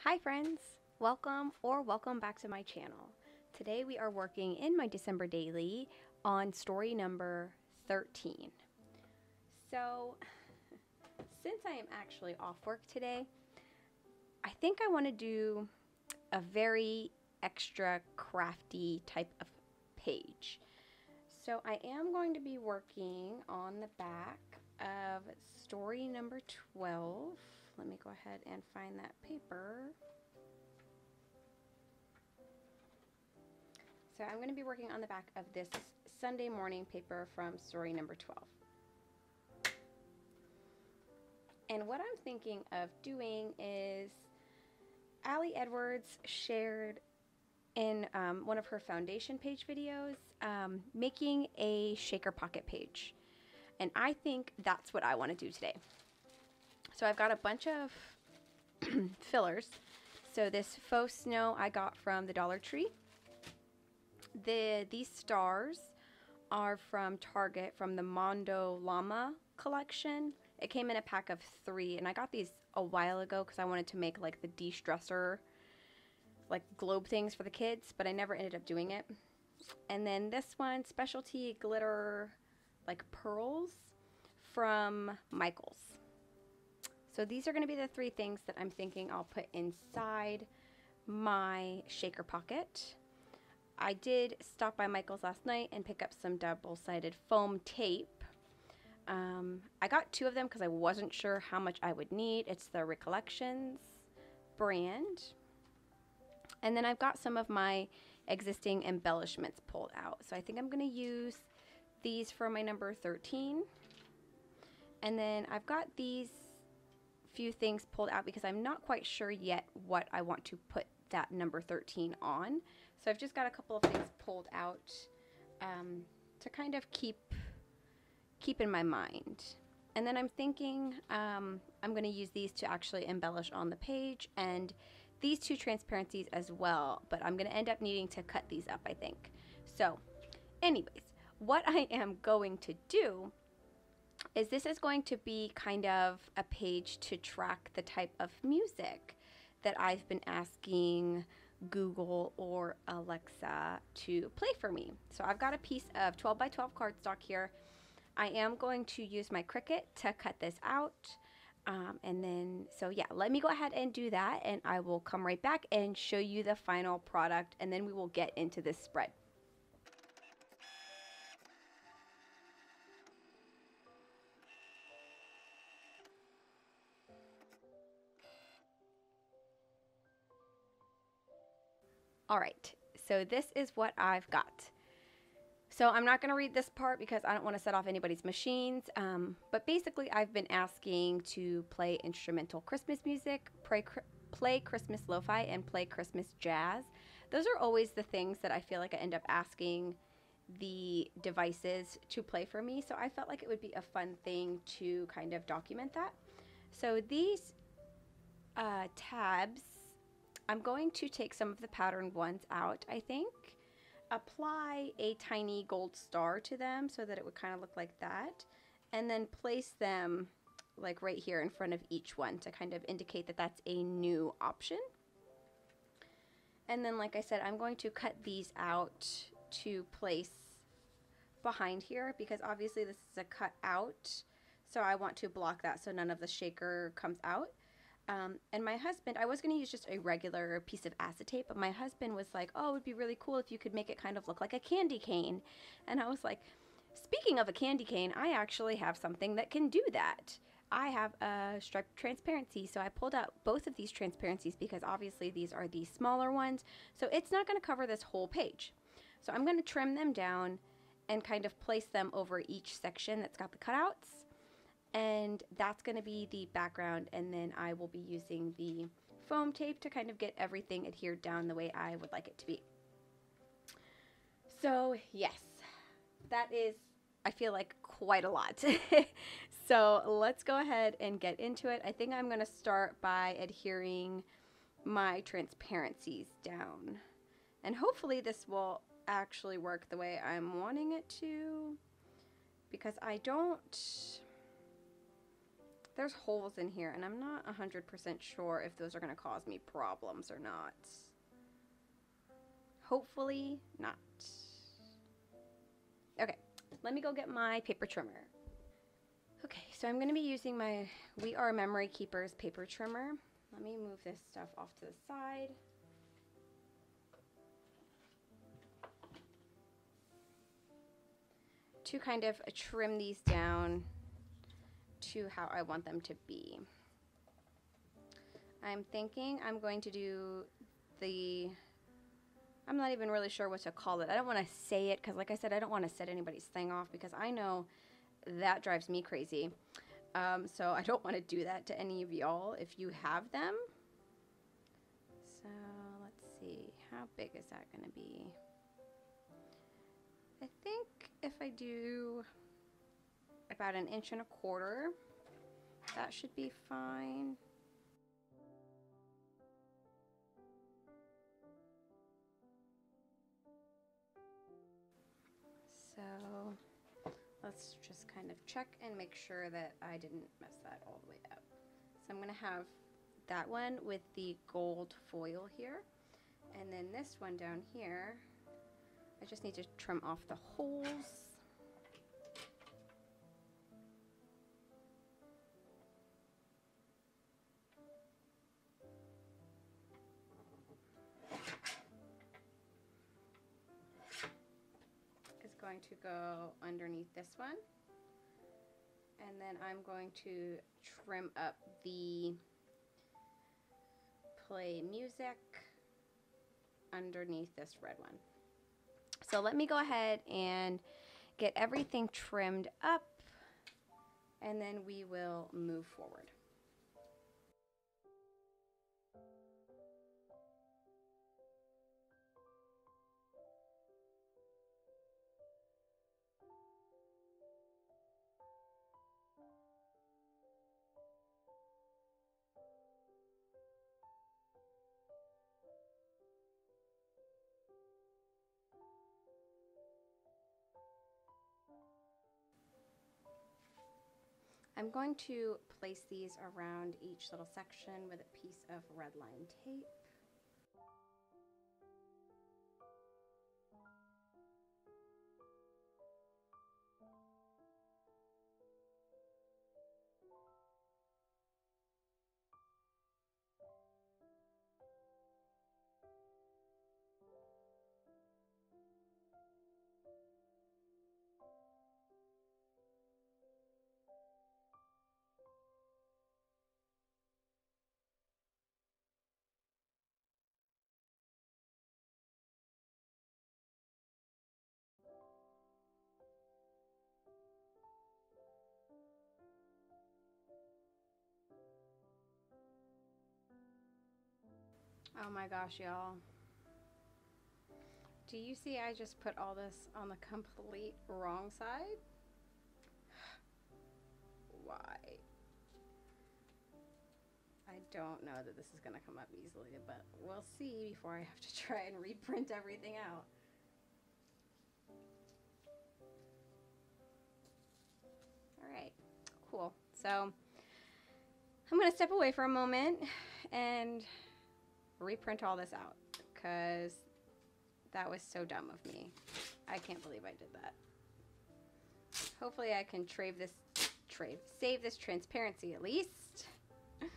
Hi friends, welcome back to my channel. Today we are working in my December daily on story number 13. So since I am actually off work today, I think I want to do a very extra crafty type of page. So I am going to be working on the back of story number 12. Let me go ahead and find that paper. So I'm going to be working on the back of this Sunday morning paper from story number 12. And what I'm thinking of doing is Allie Edwards shared in one of her foundation page videos making a shaker pocket page. And I think that's what I want to do today. So I've got a bunch of fillers. So this faux snow I got from the Dollar Tree. These stars are from Target from the Mondo Llama collection. It came in a pack of 3 and I got these a while ago because I wanted to make like the de-stressor like globe things for the kids, but I never ended up doing it. And then this one, specialty glitter like pearls from Michael's. So these are going to be the 3 things that I'm thinking I'll put inside my shaker pocket. I did stop by Michael's last night and pick up some double-sided foam tape. I got 2 of them because I wasn't sure how much I would need. It's the Recollections brand. And then I've got some of my existing embellishments pulled out. So I think I'm going to use these for my number 13. And then I've got these few things pulled out because I'm not quite sure yet what I want to put that number 13 on. So I've just got a couple of things pulled out to kind of keep in my mind. And then I'm thinking I'm going to use these to actually embellish on the page, and these 2 transparencies as well, but I'm going to end up needing to cut these up, I think. So anyways, what I am going to do is this is going to be kind of a page to track the type of music that I've been asking Google or Alexa to play for me. So I've got a piece of 12 by 12 cardstock here. I am going to use my Cricut to cut this out. And then, so yeah, let me go ahead and do that, and I will come right back and show you the final product, and then we will get into this spread. All right, so this is what I've got. So I'm not going to read this part because I don't want to set off anybody's machines, but basically I've been asking to play instrumental Christmas music, play Christmas lo-fi, and play Christmas jazz. Those are always the things that I feel like I end up asking the devices to play for me, so I felt like it would be a fun thing to kind of document that. So these tabs, I'm going to take some of the patterned ones out, I think, apply a tiny gold star to them so that it would kind of look like that, and then place them like right here in front of each one to kind of indicate that that's a new option. And then, like I said, I'm going to cut these out to place behind here because obviously this is a cut out, so I want to block that so none of the shaker comes out. And my husband, I was going to use just a regular piece of acetate, but my husband was like, oh, it would be really cool if you could make it kind of look like a candy cane. And I was like, speaking of a candy cane, I actually have something that can do that. I have a striped transparency, so I pulled out both of these transparencies because obviously these are the smaller ones, so it's not going to cover this whole page. So I'm going to trim them down and kind of place them over each section that's got the cutouts. And that's going to be the background, and then I will be using the foam tape to kind of get everything adhered down the way I would like it to be. So yes, that is, I feel like, quite a lot. So let's go ahead and get into it. I think I'm going to start by adhering my transparencies down, and hopefully this will actually work the way I'm wanting it to, because I don't There's holes in here, and I'm not 100% sure if those are going to cause me problems or not. Hopefully not. Okay, let me go get my paper trimmer. Okay, so I'm going to be using my We Are Memory Keepers paper trimmer. Let me move this stuff off to the side. To kind of trim these down to how I want them to be. I'm thinking I'm going to do the, I'm not even really sure what to call it. I don't want to say it because, like I said, I don't want to set anybody's thing off because I know that drives me crazy. So I don't want to do that to any of y'all if you have them. So let's see, how big is that going to be? I think if I do about 1.25 inches, that should be fine. So let's just kind of check and make sure that I didn't mess that all the way up. So I'm going to have that one with the gold foil here, and then this one down here, I just need to trim off the holes. It's going to go underneath this one. And then I'm going to trim up the play music underneath this red one. So let me go ahead and get everything trimmed up, and then we will move forward. I'm going to place these around each little section with a piece of red line tape. Oh my gosh, y'all. Do you see I just put all this on the complete wrong side? Why? I don't know that this is going to come up easily, but we'll see before I have to try and reprint everything out. Alright, cool. So I'm going to step away for a moment and reprint all this out because that was so dumb of me. I can't believe I did that. Hopefully I can save this transparency at least. Oh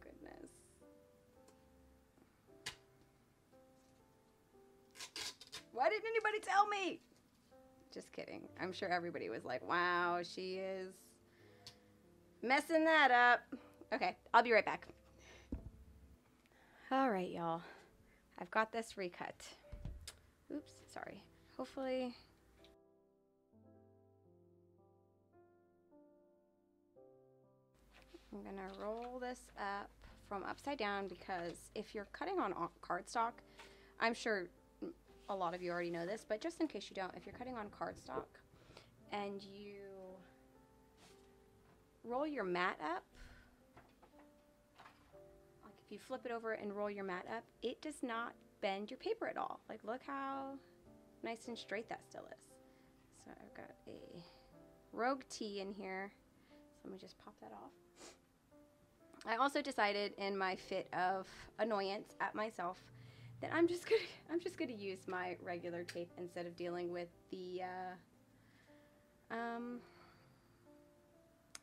goodness. Why didn't anybody tell me? Just kidding. I'm sure everybody was like, wow, she is messing that up. Okay, I'll be right back. All right, y'all. I've got this recut. Oops, sorry. Hopefully. I'm gonna roll this up from upside down because if you're cutting on cardstock, I'm sure a lot of you already know this, but just in case you don't, if you're cutting on cardstock and you roll your mat up, like if you flip it over and roll your mat up, it does not bend your paper at all. Like look how nice and straight that still is. So I've got a Rogue T in here. let me just pop that off. I also decided in my fit of annoyance at myself that I'm just gonna use my regular tape instead of dealing with the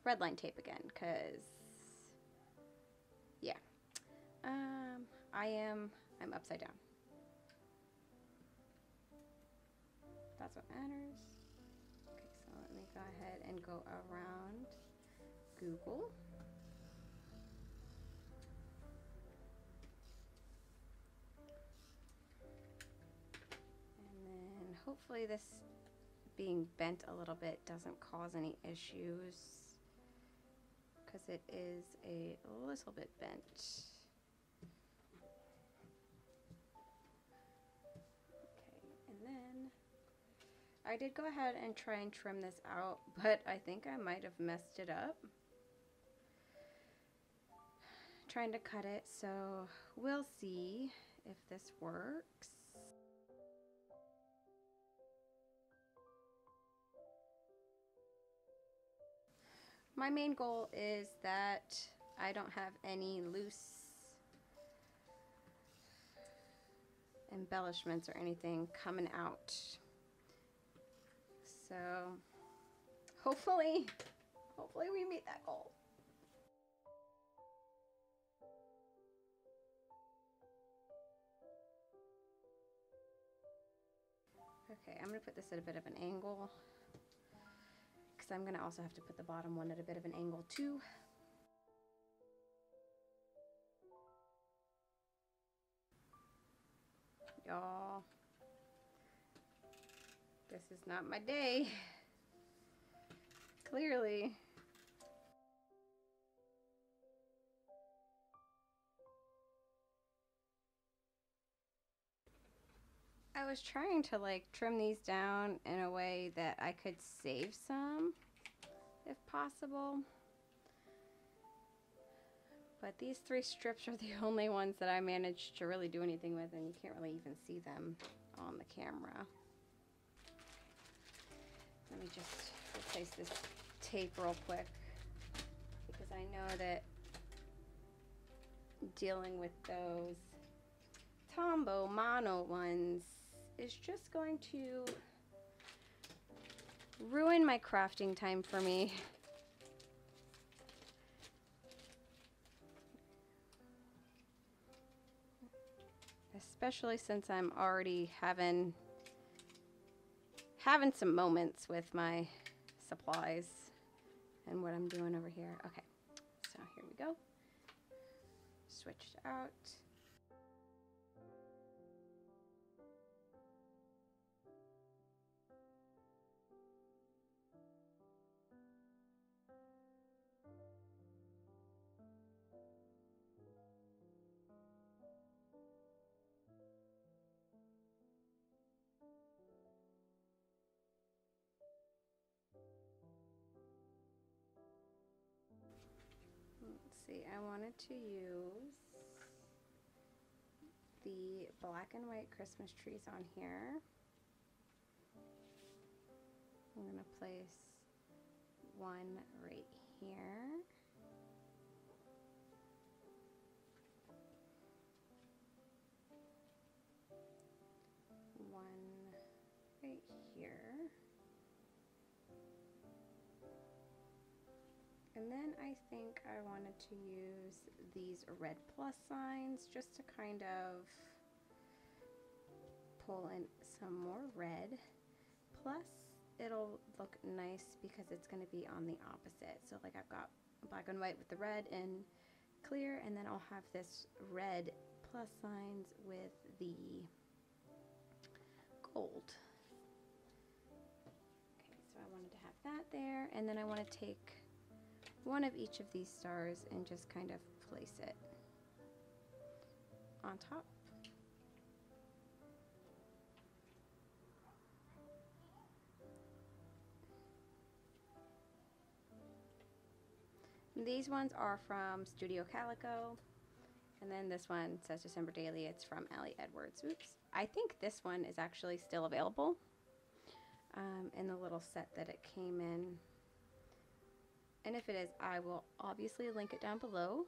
red line tape again, because yeah, I'm upside down. That's what matters. Okay, so let me go ahead and go around Google. And then hopefully this being bent a little bit doesn't cause any issues, because it is a little bit bent. Okay, and then I did go ahead and try and trim this out, but I think I might have messed it up trying to cut it, so we'll see if this works. My main goal is that I don't have any loose embellishments or anything coming out. So hopefully we meet that goal. Okay, I'm gonna put this at a bit of an angle, because I'm gonna also have to put the bottom one at a bit of an angle too. Y'all, this is not my day. Clearly. I was trying to like trim these down in a way that I could save some, if possible. But these 3 strips are the only ones that I managed to really do anything with, and you can't really even see them on the camera. Let me just replace this tape real quick, because I know that dealing with those Tombow mono ones is just going to ruin my crafting time for me. Especially since I'm already having some moments with my supplies and what I'm doing over here. Okay, so here we go. Switched out. See, I wanted to use the black and white Christmas trees on here. I'm going to place one right here. One right here. And then I think I wanted to use these red plus signs just to kind of pull in some more red. Plus, it'll look nice because it's going to be on the opposite. So like I've got black and white with the red and clear, and then I'll have this red plus signs with the gold. Okay, so I wanted to have that there, and then I want to take one of each of these stars and just kind of place it on top. These ones are from Studio Calico, and then this one says December Daily. It's from Allie Edwards. Oops. I think this one is actually still available in the little set that it came in. And if it is, I will obviously link it down below.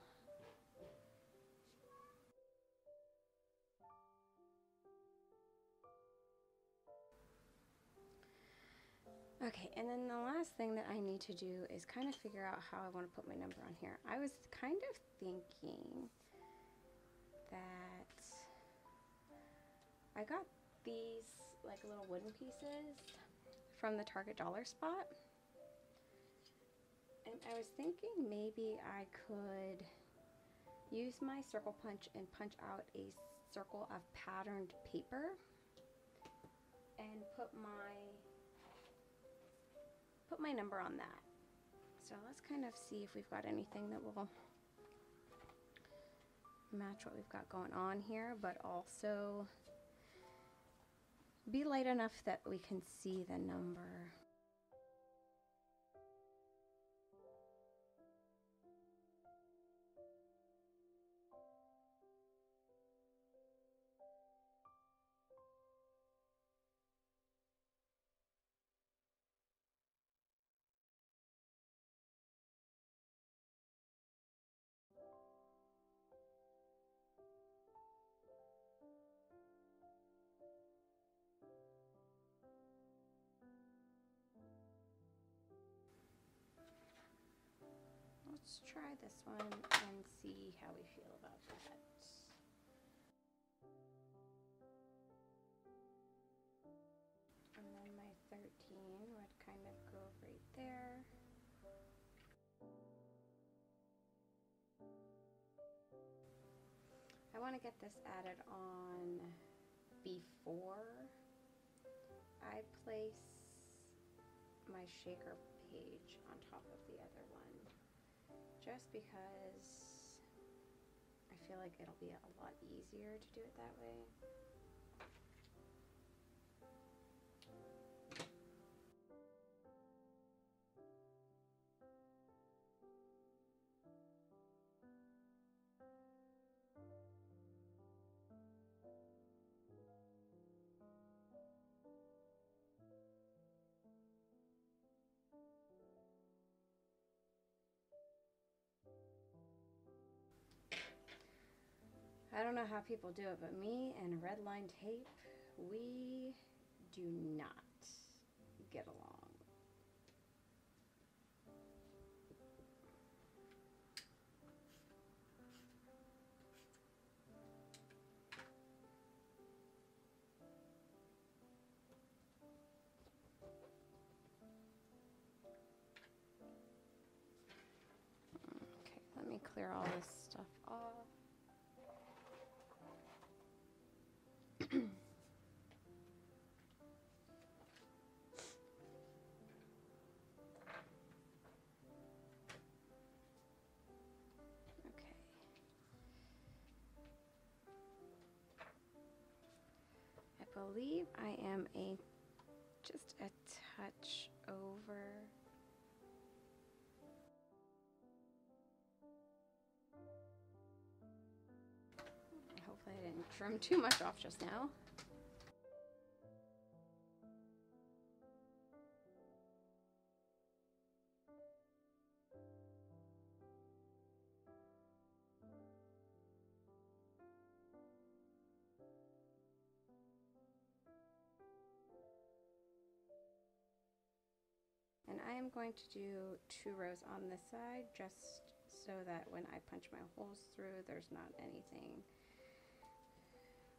Okay, and then the last thing that I need to do is kind of figure out how I want to put my number on here. I was kind of thinking that I got these like little wooden pieces from the Target dollar spot. And I was thinking maybe I could use my circle punch and punch out a circle of patterned paper and put my number on that. So let's kind of see if we've got anything that will match what we've got going on here, but also be light enough that we can see the number. Let's try this one and see how we feel about that. And then my 13 would kind of go right there. I want to get this added on before I place my shaker page on top of the other one, just because I feel like it'll be a lot easier to do it that way. I don't know how people do it, but me and red line tape, we do not get along. Okay, let me clear all this stuff off. I believe I am just a touch over. Hopefully I didn't trim too much off just now. And I am going to do 2 rows on this side just so that when I punch my holes through, there's not anything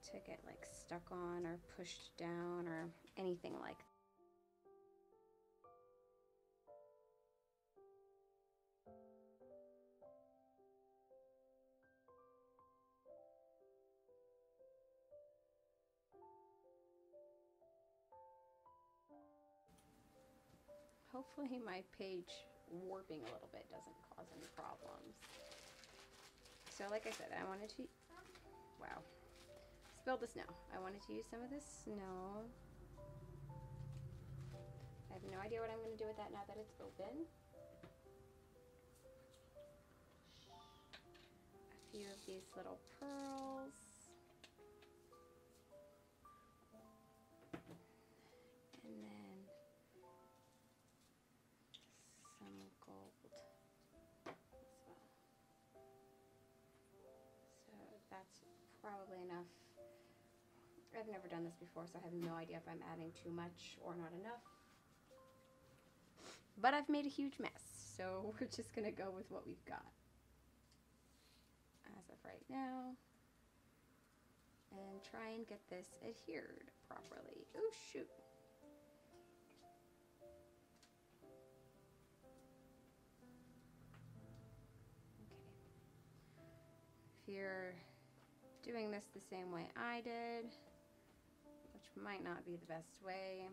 to get like stuck on or pushed down or anything like that. Hopefully my page warping a little bit doesn't cause any problems. So like I said, I wanted to, wow, spilled the snow. I wanted to use some of this snow. I have no idea what I'm going to do with that now that it's open. A few of these little pearls. And then some gold. that's probably enough. I've never done this before, so I have no idea if I'm adding too much or not enough. But I've made a huge mess, so we're just gonna go with what we've got as of right now. And try and get this adhered properly. Oh shoot. Okay. If you're doing this the same way I did, which might not be the best way,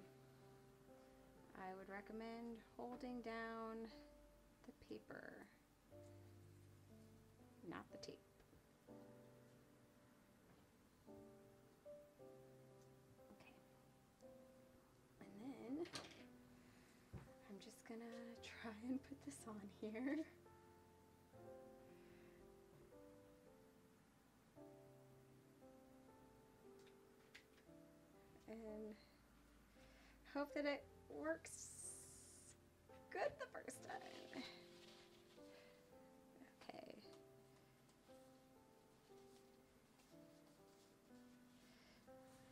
I would recommend holding down the paper, not the tape. Okay. And then I'm just gonna try and put this on here. And hope that it works good the first time. Okay.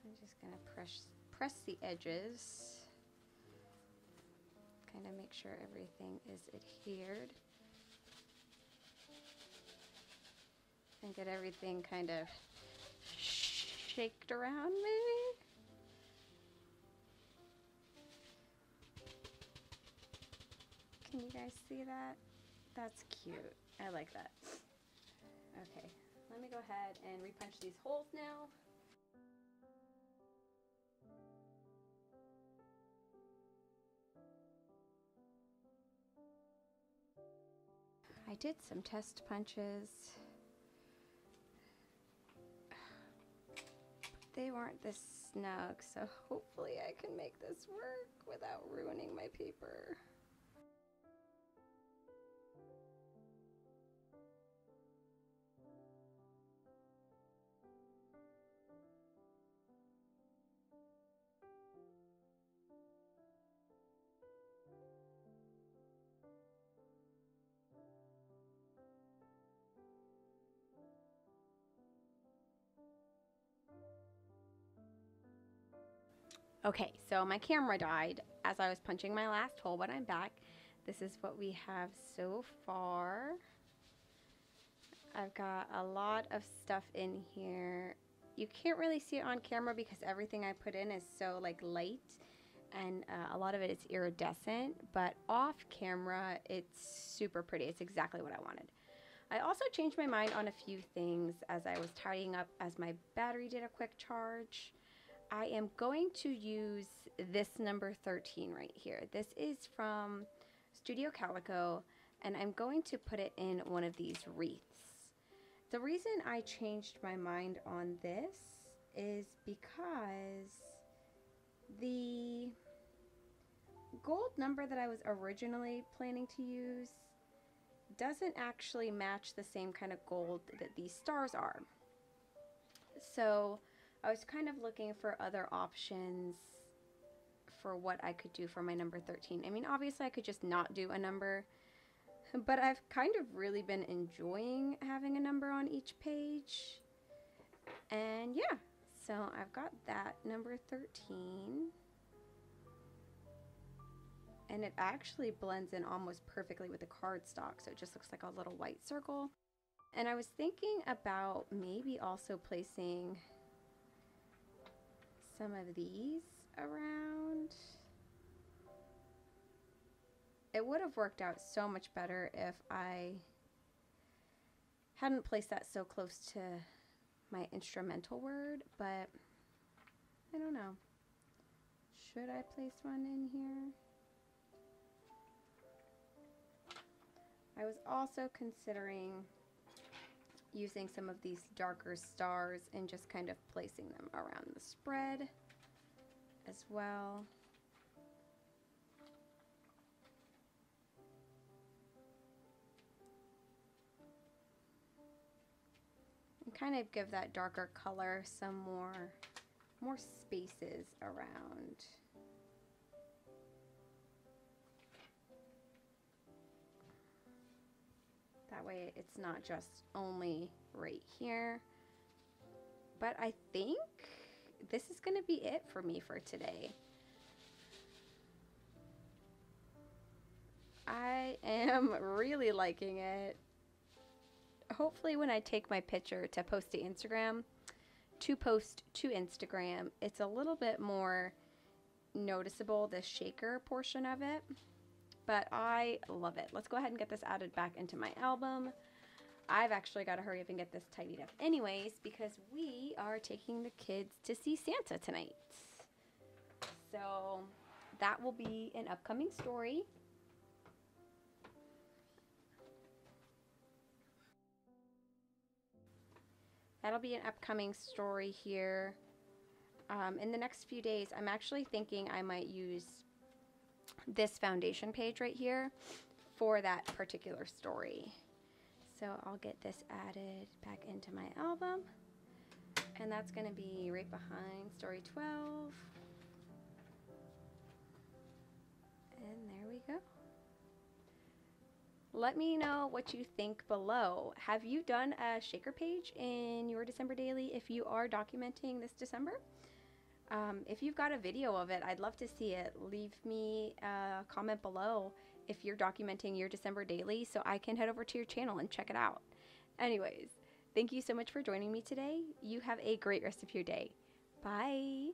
I'm just gonna press the edges. Kind of make sure everything is adhered. And get everything kind of shaked around maybe. Can you guys see that? That's cute. I like that. Okay, let me go ahead and repunch these holes now. I did some test punches. They weren't this snug, so hopefully I can make this work without ruining my paper. Okay, so my camera died as I was punching my last hole, but I'm back. This is what we have so far. I've got a lot of stuff in here. You can't really see it on camera because everything I put in is so like light, and a lot of it is iridescent, but off camera it's super pretty. It's exactly what I wanted. I also changed my mind on a few things as I was tidying up, as my battery did a quick charge. I am going to use this number 13 right here. This is from Studio Calico, and I'm going to put it in one of these wreaths. The reason I changed my mind on this is because the gold number that I was originally planning to use doesn't actually match the same kind of gold that these stars are. So I was kind of looking for other options for what I could do for my number 13. I mean, obviously I could just not do a number, but I've kind of really been enjoying having a number on each page. And yeah, so I've got that number 13. And it actually blends in almost perfectly with the cardstock, so it just looks like a little white circle. And I was thinking about maybe also placing some of these around. It would have worked out so much better if I hadn't placed that so close to my instrumental word, but I don't know. Should I place one in here? I was also considering using some of these darker stars and just kind of placing them around the spread as well. And kind of give that darker color some more spaces around. That way it's not just only right here, But I think this is going to be it for me for today. I am really liking it. Hopefully when I take my picture to post to Instagram, it's a little bit more noticeable, the shaker portion of it. But I love it. Let's go ahead and get this added back into my album. I've actually got to hurry up and get this tidied up anyways, because we are taking the kids to see Santa tonight. So that will be an upcoming story. That'll be an upcoming story here. In the next few days, I'm actually thinking I might use this foundation page right here for that particular story. So I'll get this added back into my album. And that's going to be right behind story 12. And there we go. Let me know what you think below. Have you done a shaker page in your December daily if you are documenting this December? If you've got a video of it, I'd love to see it. Leave me a comment below if you're documenting your December daily so I can head over to your channel and check it out. Anyways, thank you so much for joining me today. You have a great rest of your day. Bye.